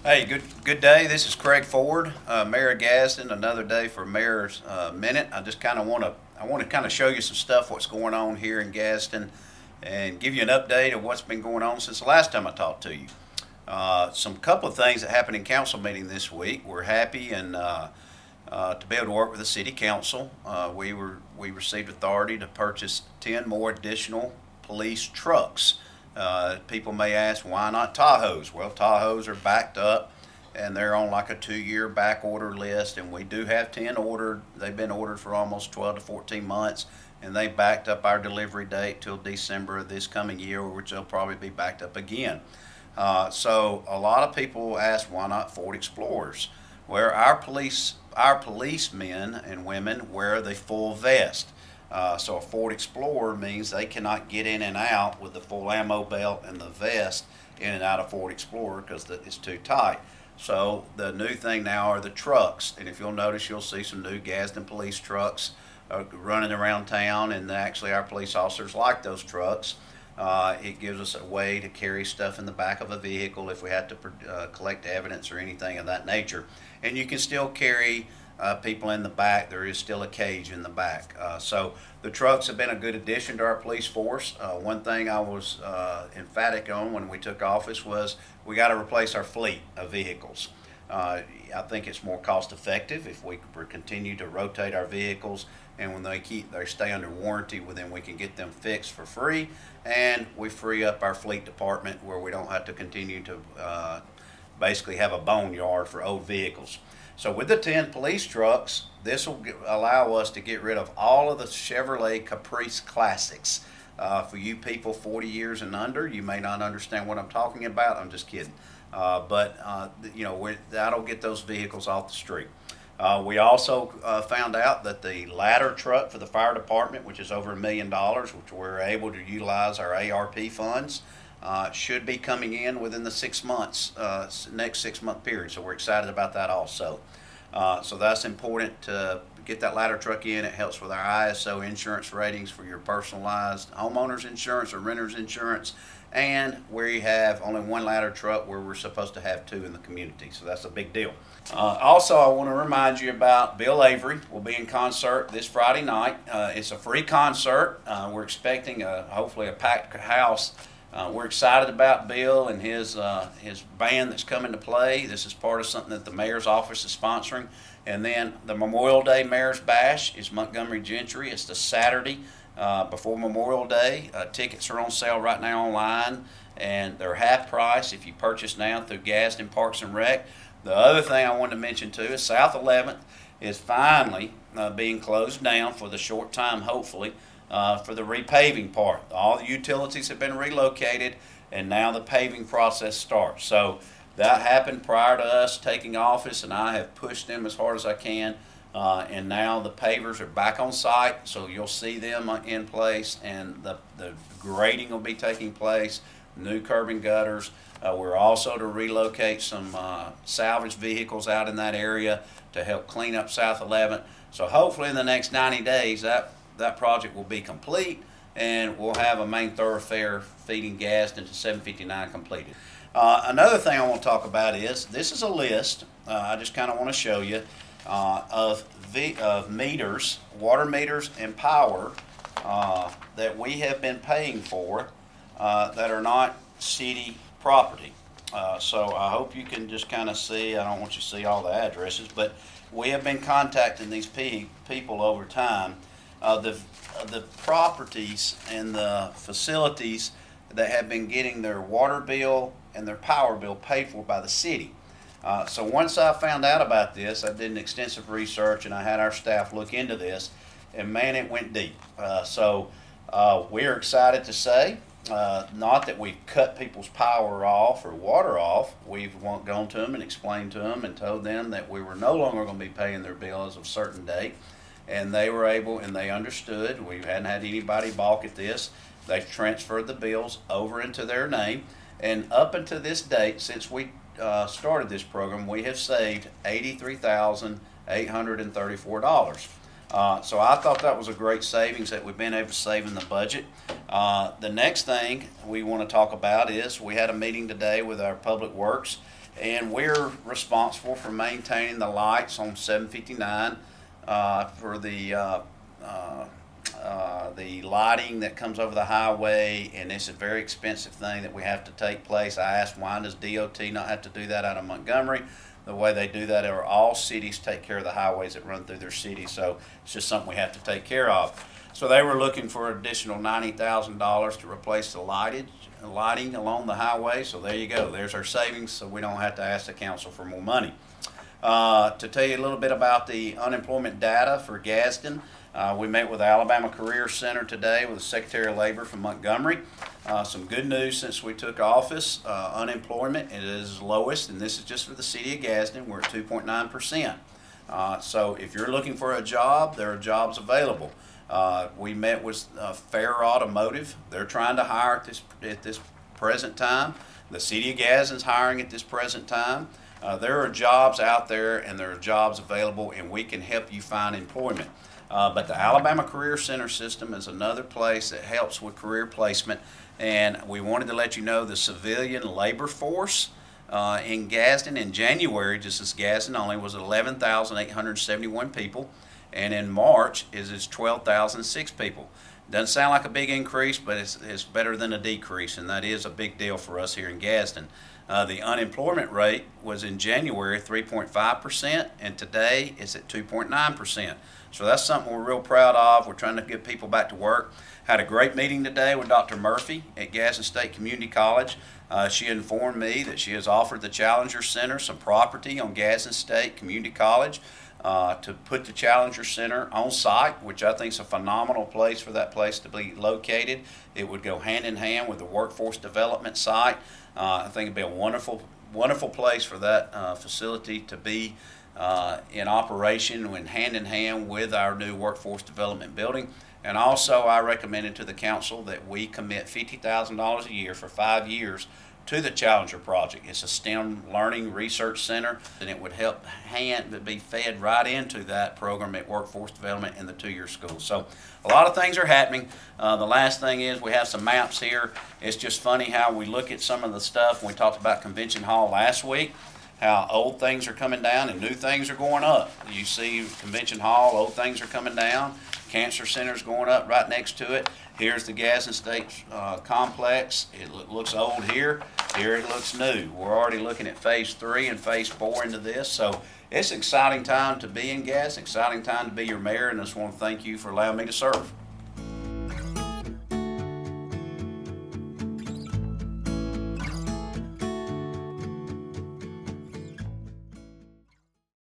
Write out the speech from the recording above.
Hey, good day. This is Craig Ford, Mayor of Gadsden. Another day for Mayor's Minute. I just kind of want to kind of show you some stuff what's going on here in Gadsden, and give you an update of what's been going on since the last time I talked to you. Some couple of things that happened in council meeting this week. We're happy and to be able to work with the city council. We received authority to purchase 10 more additional police trucks. People may ask, why not Tahoes? Well, Tahoes are backed up and they're on like a 2-year back order list, and we do have 10 ordered. They've been ordered for almost 12 to 14 months, and they backed up our delivery date till December of this coming year, which they'll probably be backed up again. So a lot of people ask, why not Ford Explorers? Where our policemen and women wear the full vest. So a Ford Explorer means they cannot get in and out with the full ammo belt and the vest in and out of Ford Explorer because it's too tight. So the new thing now are the trucks, and if you'll notice, you'll see some new Gadsden police trucks running around town, and actually our police officers like those trucks. It gives us a way to carry stuff in the back of a vehicle if we have to collect evidence or anything of that nature. And you can still carry people in the back. There is still a cage in the back. So the trucks have been a good addition to our police force. One thing I was emphatic on when we took office was we got to replace our fleet of vehicles. I think it's more cost effective if we continue to rotate our vehicles, and when they stay under warranty, well, then we can get them fixed for free, and we free up our fleet department where we don't have to continue to basically have a boneyard for old vehicles. So with the 10 police trucks, this will allow us to get rid of all of the Chevrolet Caprice Classics. For you people 40 years and under, you may not understand what I'm talking about. I'm just kidding. That'll get those vehicles off the street. We also found out that the ladder truck for the fire department, which is over $1 million, which we're able to utilize our ARP funds, should be coming in within the 6 months, next 6-month period. So we're excited about that also. So that's important to get that ladder truck in. It helps with our ISO insurance ratings for your personalized homeowners insurance or renters insurance, and where you have only one ladder truck where we're supposed to have 2 in the community. So that's a big deal. Also, I want to remind you about Bill Avery. Will be in concert this Friday night. It's a free concert. We're expecting hopefully a packed house. We're excited about Bill and his band that's coming to play. This is part of something that the mayor's office is sponsoring. And then the Memorial Day Mayor's Bash is Montgomery Gentry. It's the Saturday before Memorial Day. Tickets are on sale right now online, and they're half price if you purchase now through Gadsden Parks and Rec. The other thing I wanted to mention too is South 11th is finally being closed down for the short time, hopefully, for the repaving part. All the utilities have been relocated, and now the paving process starts. So that happened prior to us taking office, and I have pushed them as hard as I can. And now the pavers are back on site, so you'll see them in place, and the grading will be taking place, new curb and gutters. We're also to relocate some salvage vehicles out in that area to help clean up South 11th. So hopefully in the next 90 days that project will be complete, and we'll have a main thoroughfare feeding Gadsden to 759 completed. Another thing I want to talk about is, this is a list, I just kind of want to show you, of meters, water meters and power that we have been paying for that are not city property. So I hope you can just kind of see. I don't want you to see all the addresses, but we have been contacting these people over time. The properties and the facilities that have been getting their water bill and their power bill paid for by the city. So once I found out about this, I did an extensive research, and I had our staff look into this, and man, it went deep. We're excited to say, not that we've cut people's power off or water off. We've gone to them and explained to them and told them that we were no longer going to be paying their bill as of a certain date, and they were able, and they understood. We hadn't had anybody balk at this. They've transferred the bills over into their name, and up until this date, since we started this program, we have saved $83,834. So I thought that was a great savings that we've been able to save in the budget. The next thing we want to talk about is, we had a meeting today with our Public Works, and we're responsible for maintaining the lights on 759 for the lighting that comes over the highway, and it's a very expensive thing that we have to take place. I asked, why does DOT not have to do that out of Montgomery? The way they do that are all cities take care of the highways that run through their city, so it's just something we have to take care of. So they were looking for an additional $90,000 to replace the lighting along the highway. So there you go. There's our savings, so we don't have to ask the council for more money. To tell you a little bit about the unemployment data for Gadsden, we met with the Alabama Career Center today with the Secretary of Labor from Montgomery. Some good news since we took office. Unemployment is lowest, and this is just for the city of Gadsden. We're at 2.9%. So if you're looking for a job, there are jobs available. We met with Fair Automotive. They're trying to hire at this present time. The city of Gadsden's hiring at this present time. There are jobs out there, and there are jobs available, and we can help you find employment. But the Alabama Career Center system is another place that helps with career placement, and we wanted to let you know the civilian labor force in Gadsden in January, just as Gadsden only, was 11,871 people, and in March it's 12,006 people. Doesn't sound like a big increase, but it's better than a decrease, and that is a big deal for us here in Gadsden. The unemployment rate was in January 3.5%, and today it's at 2.9%. So that's something we're real proud of. We're trying to get people back to work. Had a great meeting today with Dr. Murphy at Gadsden State Community College. She informed me that she has offered the Challenger Center some property on Gadsden State Community College to put the Challenger Center on site, which I think is a phenomenal place for that place to be located. It would go hand in hand with the workforce development site. I think it'd be a wonderful place for that facility to be in operation and hand in hand with our new workforce development building. And also I recommended to the council that we commit $50,000 a year for 5 years to the Challenger project. It's a STEM learning research center, and it would help be fed right into that program at workforce development in the 2-year school. So a lot of things are happening. The last thing is we have some maps here. It's just funny how we look at some of the stuff. We talked about Convention Hall last week, how old things are coming down and new things are going up. You see Convention Hall, old things are coming down. Cancer Center's going up right next to it. Here's the Gadsden State complex. It looks old here. Here it looks new. We're already looking at phase 3 and phase 4 into this. So it's an exciting time to be in Gadsden, exciting time to be your mayor, and I just want to thank you for allowing me to serve.